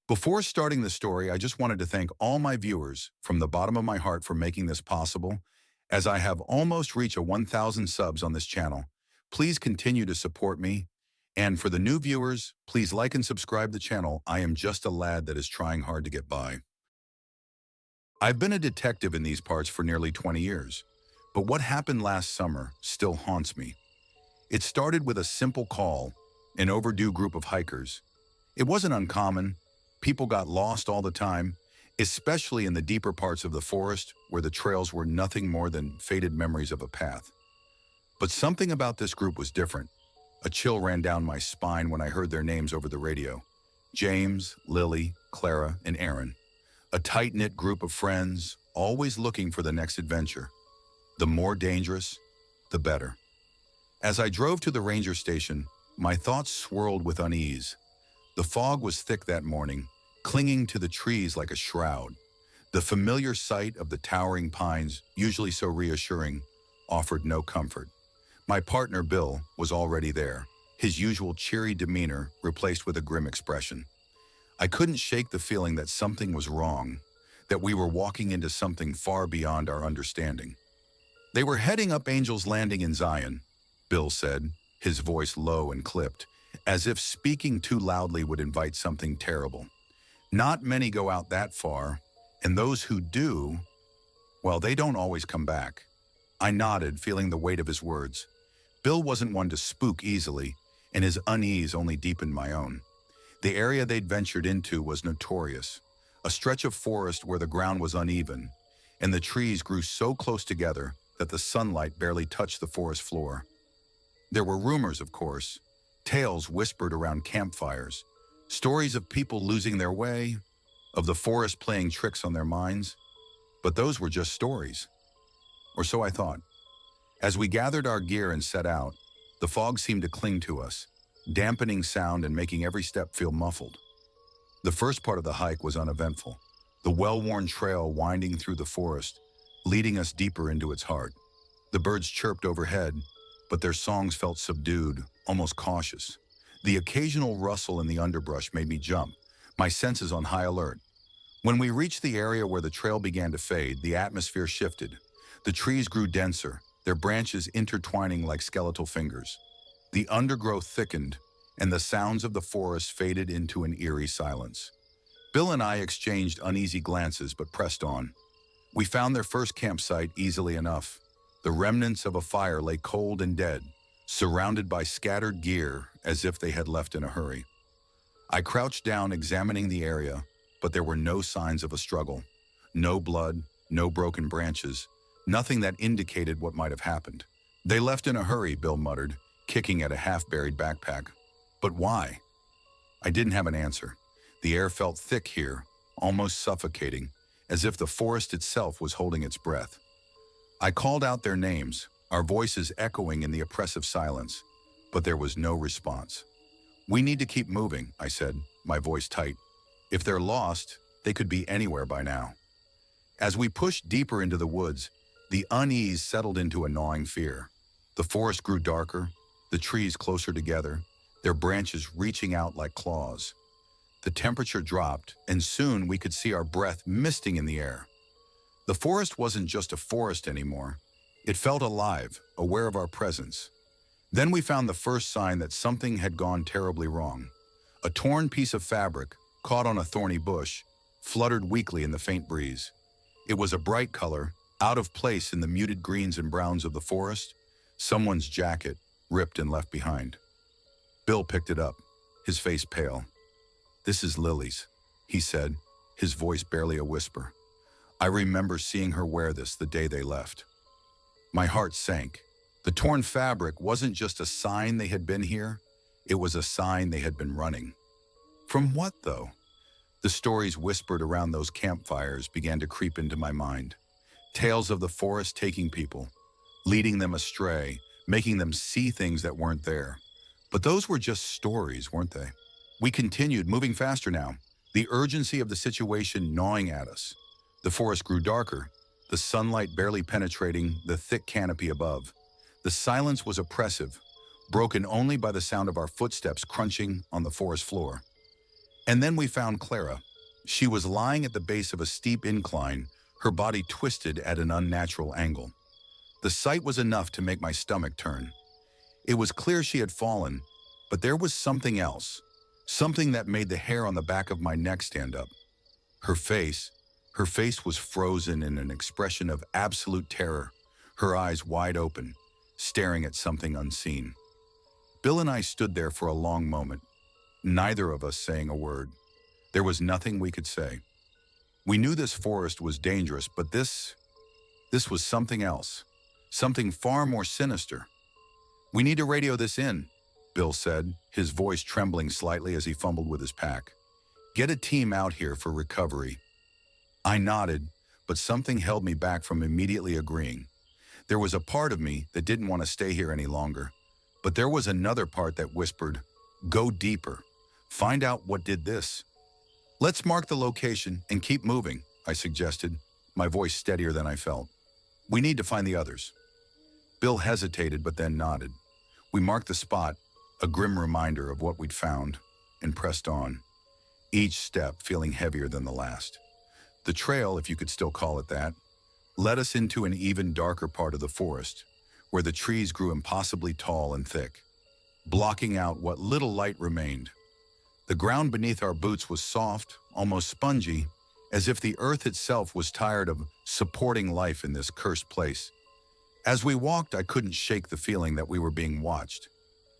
Before starting the story, I just wanted to thank all my viewers from the bottom of my heart for making this possible. As I have almost reached a 1,000 subs on this channel, please continue to support me. And for the new viewers, please like and subscribe the channel. I am just a lad that is trying hard to get by. I've been a detective in these parts for nearly 20 years, but what happened last summer still haunts me. It started with a simple call, an overdue group of hikers. It wasn't uncommon. People got lost all the time, especially in the deeper parts of the forest where the trails were nothing more than faded memories of a path. But something about this group was different. A chill ran down my spine when I heard their names over the radio. James, Lily, Clara, and Aaron. A tight-knit group of friends, always looking for the next adventure. The more dangerous, the better. As I drove to the ranger station, my thoughts swirled with unease. The fog was thick that morning, clinging to the trees like a shroud. The familiar sight of the towering pines, usually so reassuring, offered no comfort. My partner, Bill, was already there, his usual cheery demeanor replaced with a grim expression. I couldn't shake the feeling that something was wrong, that we were walking into something far beyond our understanding. They were heading up Angel's Landing in Zion, Bill said, his voice low and clipped, as if speaking too loudly would invite something terrible. Not many go out that far, and those who do, well, they don't always come back. I nodded, feeling the weight of his words. Bill wasn't one to spook easily, and his unease only deepened my own. The area they'd ventured into was notorious, a stretch of forest where the ground was uneven, and the trees grew so close together that the sunlight barely touched the forest floor. There were rumors, of course, tales whispered around campfires, stories of people losing their way, of the forest playing tricks on their minds. But those were just stories. Or so I thought. As we gathered our gear and set out, the fog seemed to cling to us, dampening sound and making every step feel muffled. The first part of the hike was uneventful, the well-worn trail winding through the forest, leading us deeper into its heart. The birds chirped overhead, but their songs felt subdued, almost cautious. The occasional rustle in the underbrush made me jump, my senses on high alert. When we reached the area where the trail began to fade, the atmosphere shifted. The trees grew denser, their branches intertwining like skeletal fingers. The undergrowth thickened, and the sounds of the forest faded into an eerie silence. Bill and I exchanged uneasy glances but pressed on. We found their first campsite easily enough. The remnants of a fire lay cold and dead, surrounded by scattered gear as if they had left in a hurry. I crouched down examining the area, but there were no signs of a struggle. No blood, no broken branches, nothing that indicated what might have happened. They left in a hurry, Bill muttered, kicking at a half-buried backpack. But why? I didn't have an answer. The air felt thick here, almost suffocating, as if the forest itself was holding its breath. I called out their names, our voices echoing in the oppressive silence, but there was no response. We need to keep moving, I said, my voice tight. If they're lost, they could be anywhere by now. As we pushed deeper into the woods, the unease settled into a gnawing fear. The forest grew darker, the trees closer together, their branches reaching out like claws. The temperature dropped, and soon we could see our breath misting in the air. The forest wasn't just a forest anymore. It felt alive, aware of our presence. Then we found the first sign that something had gone terribly wrong. A torn piece of fabric, caught on a thorny bush, fluttered weakly in the faint breeze. It was a bright color, out of place in the muted greens and browns of the forest, someone's jacket, ripped and left behind. Bill picked it up, his face pale. "This is Lily's," he said, his voice barely a whisper. "I remember seeing her wear this the day they left." My heart sank. The torn fabric wasn't just a sign they had been here, it was a sign they had been running. From what, though? The stories whispered around those campfires began to creep into my mind. Tales of the forest taking people, leading them astray, making them see things that weren't there. But those were just stories, weren't they? We continued, moving faster now, the urgency of the situation gnawing at us. The forest grew darker, the sunlight barely penetrating the thick canopy above. The silence was oppressive, broken only by the sound of our footsteps crunching on the forest floor. And then we found Clara. She was lying at the base of a steep incline, her body twisted at an unnatural angle. The sight was enough to make my stomach turn. It was clear she had fallen, but there was something else, something that made the hair on the back of my neck stand up. Her face, her face was frozen in an expression of absolute terror, her eyes wide open, staring at something unseen. Bill and I stood there for a long moment, neither of us saying a word. There was nothing we could say. We knew this forest was dangerous, but this was something else, something far more sinister. "We need to radio this in," Bill said, his voice trembling slightly as he fumbled with his pack. "Get a team out here for recovery." I nodded, but something held me back from immediately agreeing. There was a part of me that didn't want to stay here any longer, but there was another part that whispered, "Go deeper. Find out what did this." "Let's mark the location and keep moving," I suggested, my voice steadier than I felt. "We need to find the others." Bill hesitated but then nodded. We marked the spot, a grim reminder of what we'd found, and pressed on, each step feeling heavier than the last. The trail, if you could still call it that, led us into an even darker part of the forest, where the trees grew impossibly tall and thick, blocking out what little light remained. The ground beneath our boots was soft, almost spongy, as if the earth itself was tired of supporting life in this cursed place. As we walked, I couldn't shake the feeling that we were being watched.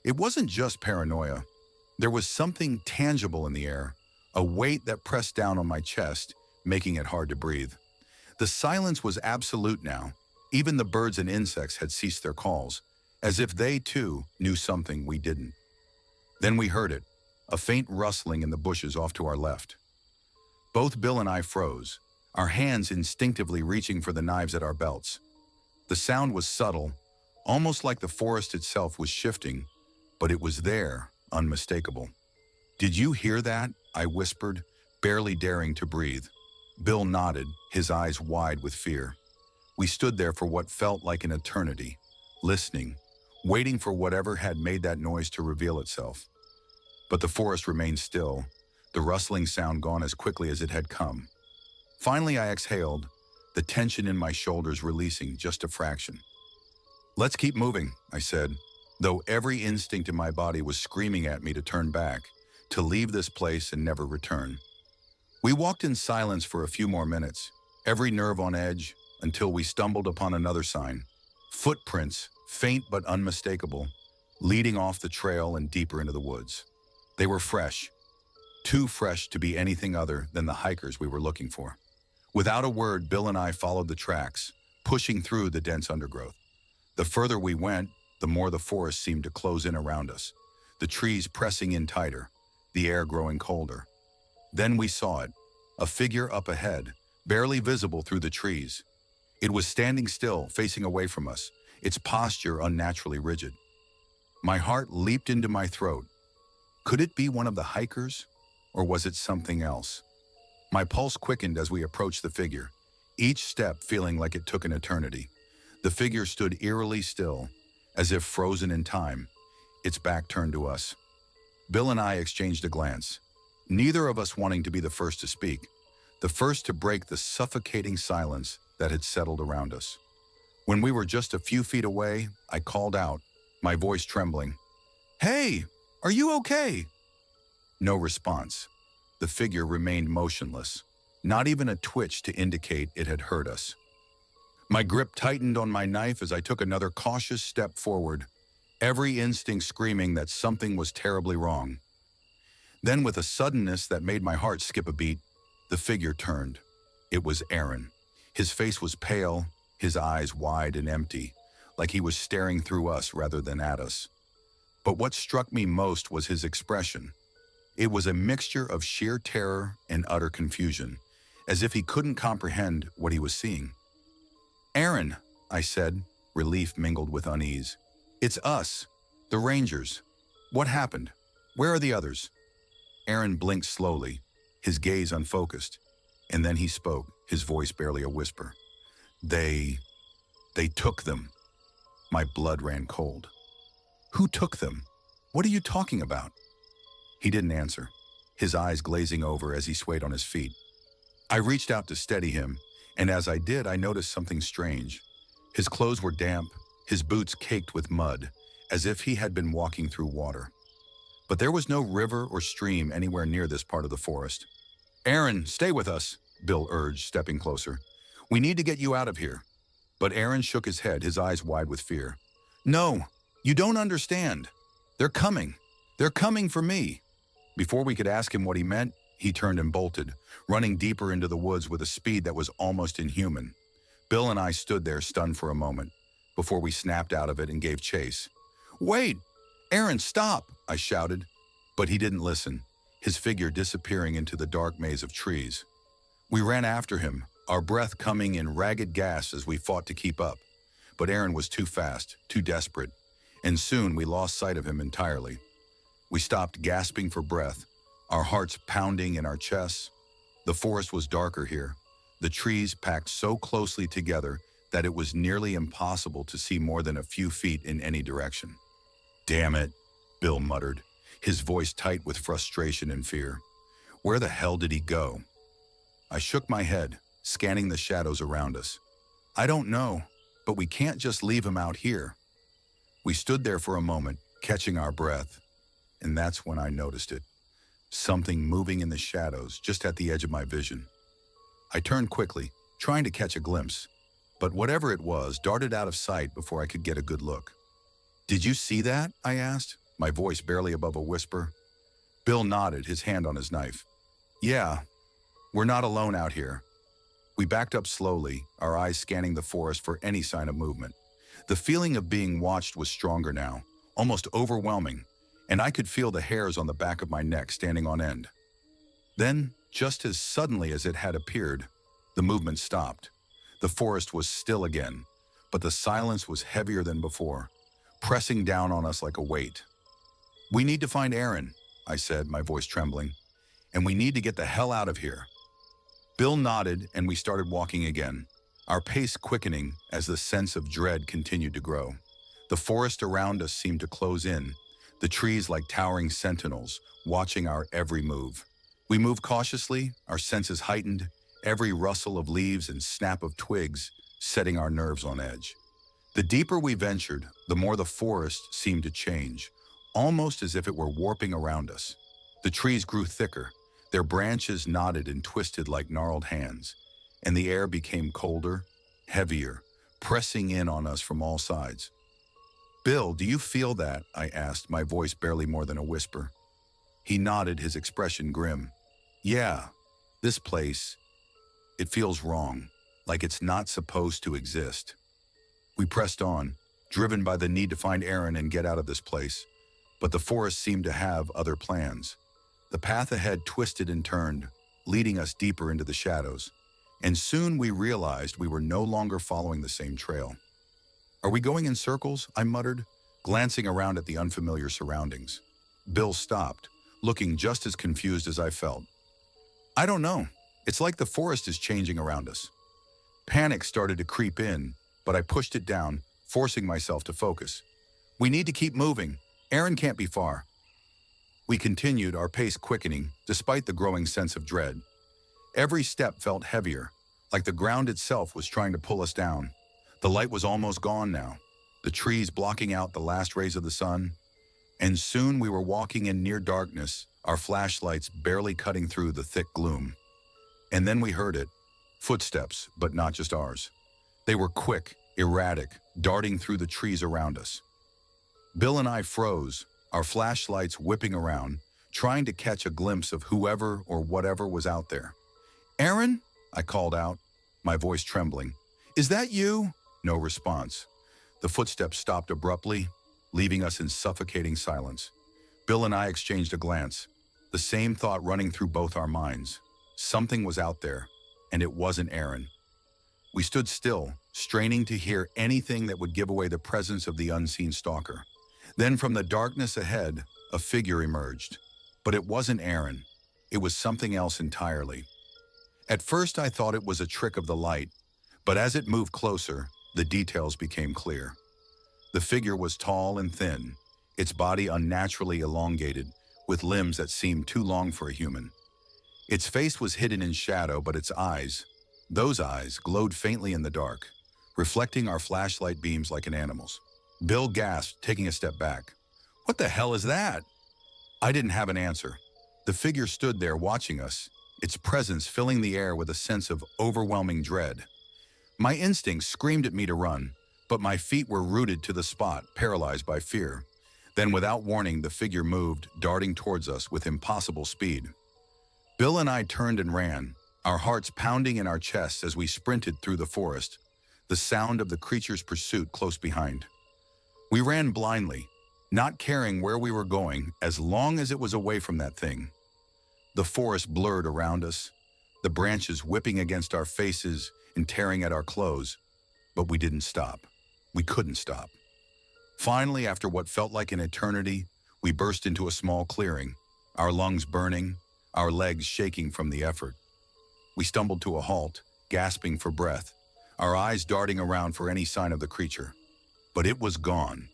It wasn't just paranoia. There was something tangible in the air, a weight that pressed down on my chest, making it hard to breathe. The silence was absolute now. Even the birds and insects had ceased their calls, as if they too knew something we didn't. Then we heard it, a faint rustling in the bushes off to our left. Both Bill and I froze, our hands instinctively reaching for the knives at our belts. The sound was subtle, almost like the forest itself was shifting, but it was there, unmistakable. "Did you hear that?" I whispered, barely daring to breathe. Bill nodded, his eyes wide with fear. We stood there for what felt like an eternity, listening, waiting for whatever had made that noise to reveal itself. But the forest remained still, the rustling sound gone as quickly as it had come. Finally, I exhaled, the tension in my shoulders releasing just a fraction. "Let's keep moving," I said, though every instinct in my body was screaming at me to turn back, to leave this place and never return. We walked in silence for a few more minutes, every nerve on edge, until we stumbled upon another sign. Footprints, faint but unmistakable, leading off the trail and deeper into the woods. They were fresh, too fresh to be anything other than the hikers we were looking for. Without a word, Bill and I followed the tracks, pushing through the dense undergrowth. The further we went, the more the forest seemed to close in around us, the trees pressing in tighter, the air growing colder. Then we saw it, a figure up ahead, barely visible through the trees. It was standing still, facing away from us, its posture unnaturally rigid. My heart leaped into my throat. Could it be one of the hikers, or was it something else? My pulse quickened as we approached the figure, each step feeling like it took an eternity. The figure stood eerily still, as if frozen in time, its back turned to us. Bill and I exchanged a glance, neither of us wanting to be the first to speak, the first to break the suffocating silence that had settled around us. When we were just a few feet away, I called out, my voice trembling, "Hey, are you okay?" No response. The figure remained motionless, not even a twitch to indicate it had heard us. My grip tightened on my knife as I took another cautious step forward, every instinct screaming that something was terribly wrong. Then, with a suddenness that made my heart skip a beat, the figure turned. It was Aaron. His face was pale, his eyes wide and empty, like he was staring through us rather than at us. But what struck me most was his expression. It was a mixture of sheer terror and utter confusion, as if he couldn't comprehend what he was seeing. "Aaron," I said, relief mingled with unease. "It's us, the Rangers. What happened? Where are the others?" Aaron blinked slowly, his gaze unfocused, and then he spoke, his voice barely a whisper. They took them." My blood ran cold. "Who took them? What are you talking about?" He didn't answer. his eyes glazing over as he swayed on his feet. I reached out to steady him, and as I did, I noticed something strange. His clothes were damp, his boots caked with mud, as if he had been walking through water. But there was no river or stream anywhere near this part of the forest. "Aaron, stay with us," Bill urged, stepping closer. "We need to get you out of here." But Aaron shook his head, his eyes wide with fear. "No, you don't understand. They're coming. They're coming for me." Before we could ask him what he meant, he turned and bolted, running deeper into the woods with a speed that was almost inhuman. Bill and I stood there stunned for a moment, before we snapped out of it and gave chase. "Wait! Aaron, stop!" I shouted. But he didn't listen, his figure disappearing into the dark maze of trees. We ran after him, our breath coming in ragged gasps as we fought to keep up. But Aaron was too fast, too desperate, and soon we lost sight of him entirely. We stopped gasping for breath, our hearts pounding in our chests. The forest was darker here, the trees packed so closely together that it was nearly impossible to see more than a few feet in any direction. "Damn it," Bill muttered, his voice tight with frustration and fear. "Where the hell did he go?" I shook my head, scanning the shadows around us. "I don't know, but we can't just leave him out here." We stood there for a moment, catching our breath, and that's when I noticed it. Something moving in the shadows just at the edge of my vision. I turned quickly, trying to catch a glimpse, but whatever it was darted out of sight before I could get a good look. "Did you see that?" I asked, my voice barely above a whisper. Bill nodded, his hand on his knife. "Yeah, we're not alone out here." We backed up slowly, our eyes scanning the forest for any sign of movement. The feeling of being watched was stronger now, almost overwhelming, and I could feel the hairs on the back of my neck standing on end. Then, just as suddenly as it had appeared, the movement stopped. The forest was still again, but the silence was heavier than before, pressing down on us like a weight. "We need to find Aaron," I said, my voice trembling, "and we need to get the hell out of here." Bill nodded, and we started walking again, our pace quickening as the sense of dread continued to grow. The forest around us seemed to close in, the trees like towering sentinels, watching our every move. We moved cautiously, our senses heightened, every rustle of leaves and snap of twigs setting our nerves on edge. The deeper we ventured, the more the forest seemed to change, almost as if it were warping around us. The trees grew thicker, their branches knotted and twisted like gnarled hands, and the air became colder, heavier, pressing in on us from all sides. "Bill, do you feel that?" I asked, my voice barely more than a whisper. He nodded, his expression grim. "Yeah, this place, it feels wrong, like it's not supposed to exist." We pressed on, driven by the need to find Aaron and get out of this place, but the forest seemed to have other plans. The path ahead twisted and turned, leading us deeper into the shadows, and soon we realized we were no longer following the same trail. "Are we going in circles?" I muttered, glancing around at the unfamiliar surroundings. Bill stopped, looking just as confused as I felt. "I don't know. It's like the forest is changing around us." Panic started to creep in, but I pushed it down, forcing myself to focus. "We need to keep moving. Aaron can't be far." We continued, our pace quickening, despite the growing sense of dread. Every step felt heavier, like the ground itself was trying to pull us down. The light was almost gone now, the trees blocking out the last rays of the sun, and soon we were walking in near darkness, our flashlights barely cutting through the thick gloom. And then we heard it, footsteps, but not just ours. They were quick, erratic, darting through the trees around us. Bill and I froze, our flashlights whipping around, trying to catch a glimpse of whoever or whatever was out there. "Aaron?" I called out, my voice trembling. "Is that you?" No response. The footsteps stopped abruptly, leaving us in suffocating silence. Bill and I exchanged a glance, the same thought running through both our minds. Something was out there, and it wasn't Aaron. We stood still, straining to hear anything that would give away the presence of the unseen stalker. Then from the darkness ahead, a figure emerged. But it wasn't Aaron. It was something else entirely. At first I thought it was a trick of the light, but as it moved closer, the details became clear. The figure was tall and thin, its body unnaturally elongated, with limbs that seemed too long for a human. Its face was hidden in shadow, but its eyes, those eyes, glowed faintly in the dark, reflecting our flashlight beams like an animal's. Bill gasped, taking a step back. "What the hell is that?" I didn't have an answer. The figure stood there watching us, its presence filling the air with a sense of overwhelming dread. My instincts screamed at me to run, but my feet were rooted to the spot, paralyzed by fear. Then, without warning, the figure moved, darting towards us with impossible speed. Bill and I turned and ran, our hearts pounding in our chests as we sprinted through the forest, the sound of the creature's pursuit close behind. We ran blindly, not caring where we were going as long as it was away from that thing. The forest blurred around us, the branches whipping against our faces and tearing at our clothes, but we didn't stop. We couldn't stop. Finally, after what felt like an eternity, we burst into a small clearing, our lungs burning, our legs shaking from the effort. We stumbled to a halt, gasping for breath, our eyes darting around for any sign of the creature. But it was gone.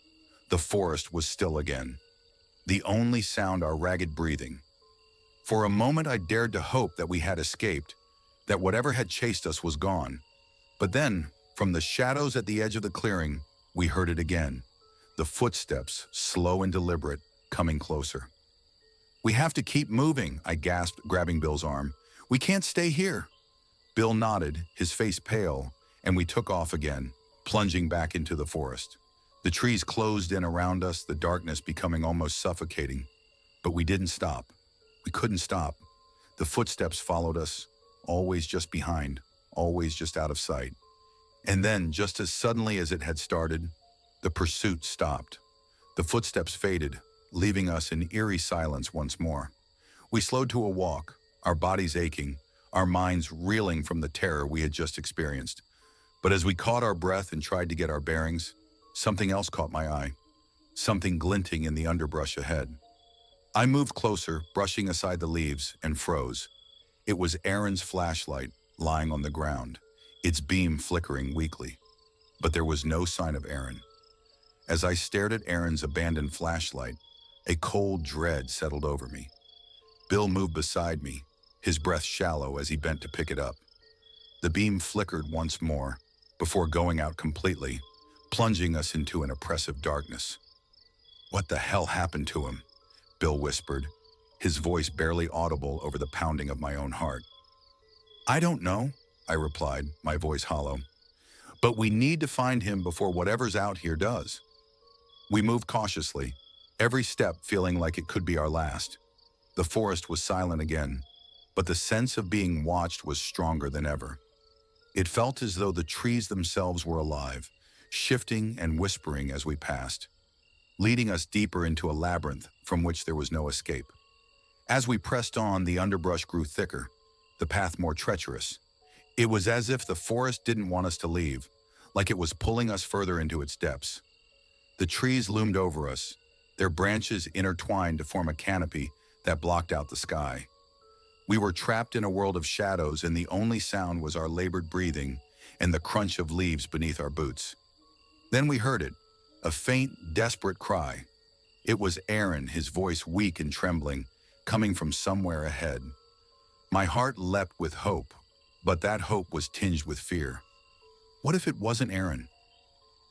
The forest was still again. The only sound our ragged breathing. For a moment I dared to hope that we had escaped, that whatever had chased us was gone. But then, from the shadows at the edge of the clearing, we heard it again. The footsteps, slow and deliberate, coming closer. "We have to keep moving," I gasped, grabbing Bill's arm. "We can't stay here." Bill nodded, his face pale, and we took off again, plunging back into the forest. The trees closed in around us, the darkness becoming almost suffocating. But we didn't stop. We couldn't stop. The footsteps followed us, always just behind, always just out of sight. And then, just as suddenly as it had started, the pursuit stopped. The footsteps faded, leaving us in eerie silence once more. We slowed to a walk, our bodies aching, our minds reeling from the terror we had just experienced. But as we caught our breath and tried to get our bearings, something else caught my eye, something glinting in the underbrush ahead. I moved closer, brushing aside the leaves, and froze. It was Aaron's flashlight lying on the ground, its beam flickering weakly. But there was no sign of Aaron. As I stared at Aaron's abandoned flashlight, a cold dread settled over me. Bill moved beside me, his breath shallow as he bent to pick it up. The beam flickered once more, before going out completely, plunging us into an oppressive darkness. "What the hell happened to him?" Bill whispered, his voice barely audible over the pounding of my own heart. "I don't know," I replied, my voice hollow. "But we need to find him before whatever's out here does." We moved cautiously, every step feeling like it could be our last. The forest was silent again, but the sense of being watched was stronger than ever. It felt as though the trees themselves were alive, shifting and whispering as we passed, leading us deeper into a labyrinth from which there was no escape. As we pressed on, the underbrush grew thicker, the path more treacherous. It was as if the forest didn't want us to leave, like it was pulling us further into its depths. The trees loomed over us, their branches intertwined to form a canopy that blocked out the sky. We were trapped in a world of shadows, and the only sound was our labored breathing and the crunch of leaves beneath our boots. Then we heard it, a faint, desperate cry. It was Aaron, his voice weak and trembling, coming from somewhere ahead. My heart leapt with hope, but that hope was tinged with fear. What if it wasn't Aaron?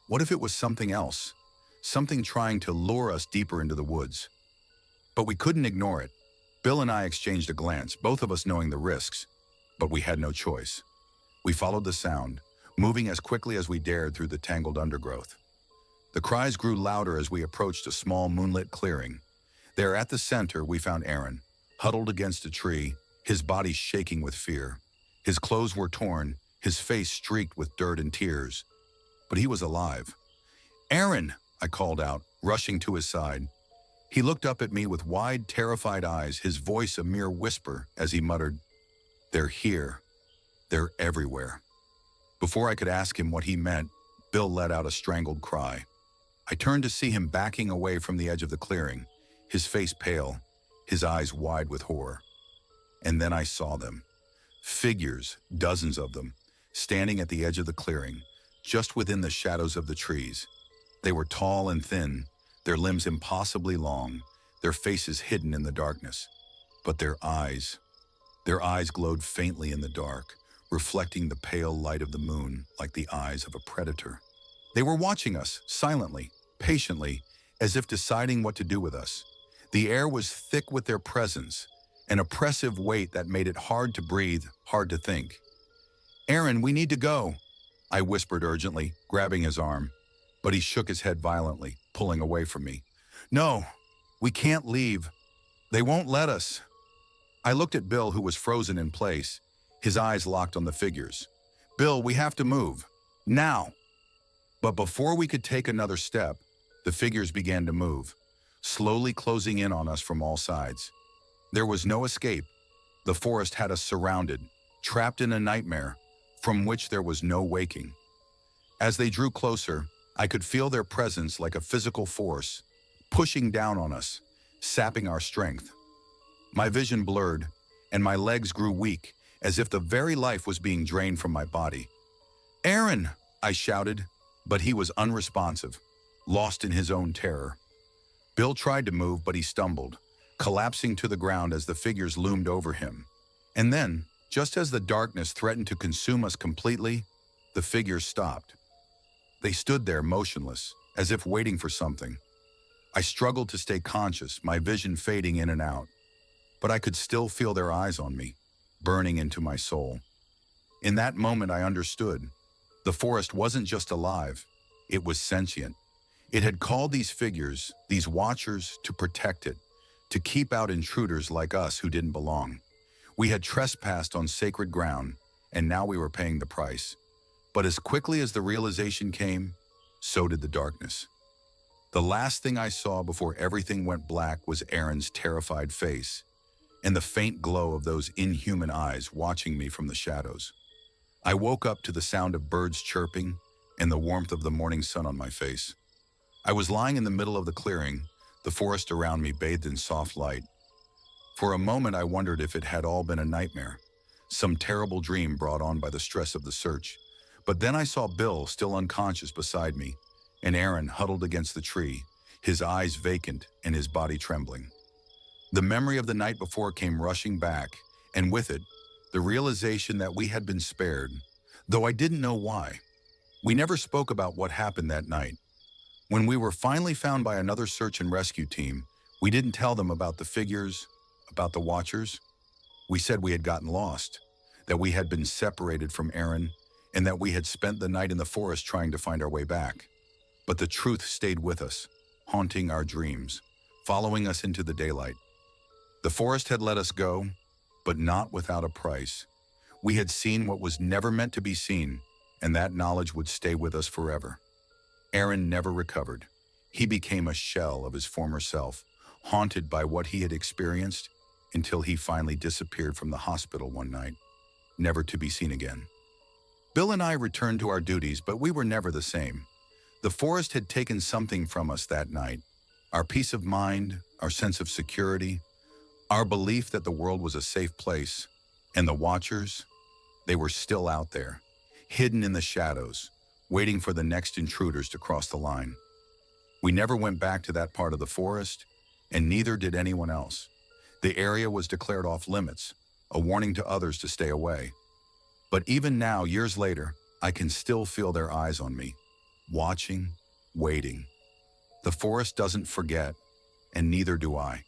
What if it was something else? Something trying to lure us deeper into the woods? But we couldn't ignore it. Bill and I exchanged a glance, both of us knowing the risks, but we had no choice. We followed the sound, moving as quickly as we dared through the tangled undergrowth. The cries grew louder as we approached a small moonlit clearing. There at the center, we found Aaron, huddled against a tree, his body shaking with fear. His clothes were torn, his face streaked with dirt and tears. But he was alive. "Aaron!" I called out, rushing to his side. He looked up at me with wide, terrified eyes, his voice a mere whisper as he muttered, "They're here. They're everywhere." Before I could ask him what he meant, Bill let out a strangled cry. I turned to see him backing away from the edge of the clearing, his face pale, his eyes wide with horror. And then I saw them. Figures, dozens of them, standing at the edge of the clearing, just within the shadows of the trees. They were tall and thin, their limbs impossibly long, their faces hidden in the darkness. But their eyes glowed faintly in the dark, reflecting the pale light of the moon like the eyes of a predator. They were watching us, silently, patiently, as if deciding what to do with us. The air was thick with their presence, an oppressive weight that made it hard to breathe, hard to think. "Aaron, we need to go," I whispered urgently, grabbing his arm. But he shook his head violently, pulling away from me. "No, we can't leave. They won't let us." I looked at Bill, who was frozen in place, his eyes locked on the figures. "Bill, we have to move. Now." But before we could take another step, the figures began to move, slowly closing in on us from all sides. There was no escape. The forest had us surrounded, trapped in a nightmare from which there was no waking. As they drew closer, I could feel their presence like a physical force, pushing down on us, sapping our strength. My vision blurred, and my legs grew weak, as if the very life was being drained from my body. "Aaron!" I shouted, but he was unresponsive, lost in his own terror. Bill tried to move, but he stumbled, collapsing to the ground as the figures loomed over him. And then, just as the darkness threatened to consume us completely, the figures stopped. They stood there motionless, as if waiting for something. I struggled to stay conscious, my vision fading in and out. But I could still feel their eyes on me, burning into my soul. In that moment, I understood. The forest wasn't just alive, it was sentient. It had called these figures, these watchers, to protect it, to keep out intruders like us who didn't belong. We had trespassed on sacred ground, and now we were paying the price. But as quickly as the realization came, so did the darkness. The last thing I saw before everything went black was Aaron's terrified face, and the faint glow of those inhuman eyes watching me from the shadows. I woke up to the sound of birds chirping and the warmth of the morning sun on my face. I was lying in the middle of the clearing, the forest around me bathed in soft light. For a moment, I wondered if it had all been a nightmare, some terrible dream brought on by the stress of the search. But then I saw Bill still unconscious beside me, and Aaron huddled against the tree, his eyes vacant and his body trembling. The memory of the night before came rushing back, and with it, the realization that we had been spared, though I didn't know why. We never spoke about what happened that night. When we were finally found by another search and rescue team, we didn't tell them about the figures, about the watchers. We said we had gotten lost, that we had been separated from Aaron, and that we had spent the night in the forest trying to find our way back. But the truth stayed with us, haunting our dreams, following us into the daylight. The forest had let us go, but not without a price. We had seen what was never meant to be seen, and that knowledge would stay with us forever. Aaron never recovered. He became a shell of his former self, haunted by what he had experienced until he finally disappeared from the hospital one night, never to be seen again. Bill and I returned to our duties, but we were never the same. The forest had taken something from us that night. Our peace of mind, our sense of security, our belief that the world was a safe place. And the watchers, they were still out there, hidden in the shadows, waiting for the next intruders to cross the line. We never went back to that part of the forest, and neither did anyone else. The area was declared off limits, a warning to others to stay away. But even now, years later, I can still feel their eyes on me, watching, waiting. The forest doesn't forget, and neither do I.